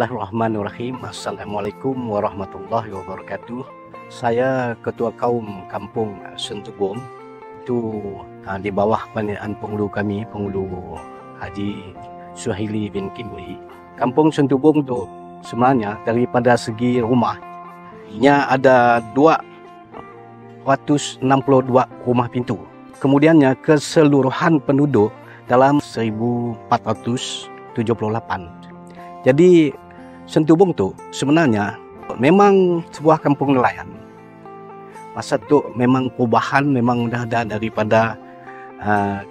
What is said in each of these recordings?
Bismillahirrahmanirrahim. Assalamualaikum warahmatullahi wabarakatuh. Saya Ketua Kaum Kampung Sentubong, itu di bawah paniaan penghulu kami, penghulu Haji Suhaili bin Kimli. Kampung Sentubong itu sebenarnya daripada segi rumah, nya ada 262 rumah pintu. Kemudiannya keseluruhan penduduk dalam 1478. Jadi Sentubong tu sebenarnya memang sebuah kampung nelayan. Masa tu memang perubahan memang dah ada daripada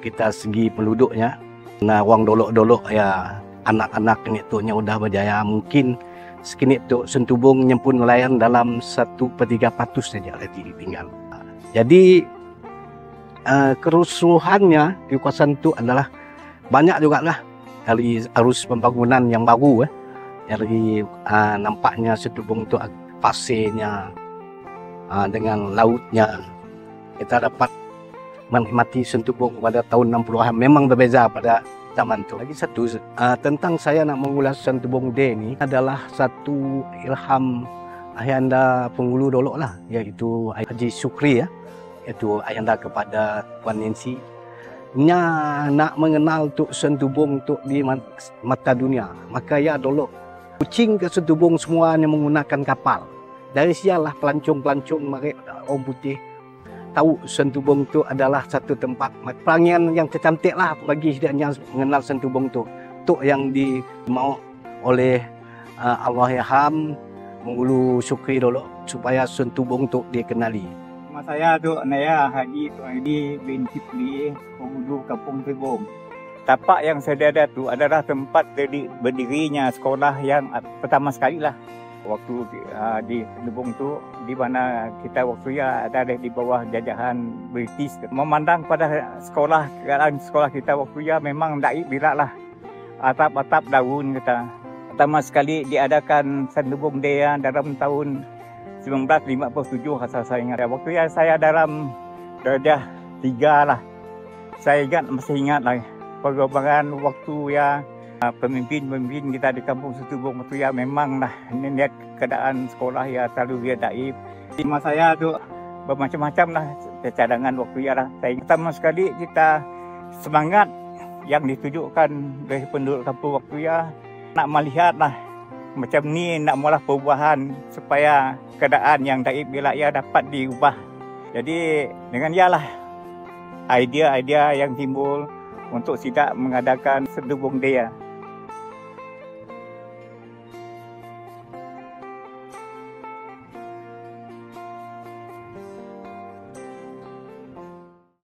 kita segi penduduknya. Nah, wang dolok-dolok ya, anak-anak ni tu nya udah berjaya, mungkin sekini tu Sentubong nyempun nelayan dalam 1/3 saja lagi tinggal. Jadi kerusuhannya di kawasan itu adalah banyak juga lah. Dari arus pembangunan yang baru, dari nampaknya Sentubong itu pasirnya dengan lautnya, kita dapat menikmati Sentubong pada tahun 60-an memang berbeza pada zaman itu. Lagi satu tentang saya nak mengulas Sentubong Day ini adalah satu ilham ayahanda penghulu dolok lah, iaitu Haji Sukri, iaitu ayahanda kepada Puan Nancy. Nya nak mengenal Tuk Sentubong Tuk di mata dunia, maka ya dolok kucing ke Sentubong semuanya menggunakan kapal. Dari sialah pelancong-pelancong mereka orang putih tahu Sentubong tu adalah satu tempat pelangian yang tercantik lah bagi dia mengenal Sentubong tu. Tuk yang dimau oleh Allahyarham Penghulu Sukri dolok supaya Sentubong tu dikenali. Nama saya tu Naya Haji Suhaili bin Kimli, penghulu Kampung Sentubong. Tapak yang saya ada tu adalah tempat berdirinya sekolah yang pertama sekali lah. Waktu di Sentubong tu, di mana kita waktu ada di bawah jajahan British. Memandang pada sekolah, keadaan sekolah kita waktu memang daib bila lah. Atap-atap daun kita. Pertama sekali diadakan Sentubong Day dalam tahun 1957 asal saya ingat. Waktu saya dalam darjah 3 lah. Saya masih ingat lah perkembangan waktu pemimpin kita di Kampung Sentubong waktu memang lah lihat keadaan sekolah terlalu daib. Nama saya tu bermacam-macam lah cadangan waktu lah. Saya pertama sekali kita semangat yang ditunjukkan dari penduduk kampung waktu nak melihat lah macam ni, nak mula perubahan supaya keadaan yang daib bila dapat diubah. Jadi dengan idea-idea yang timbul untuk tidak mengadakan Sentubong Day.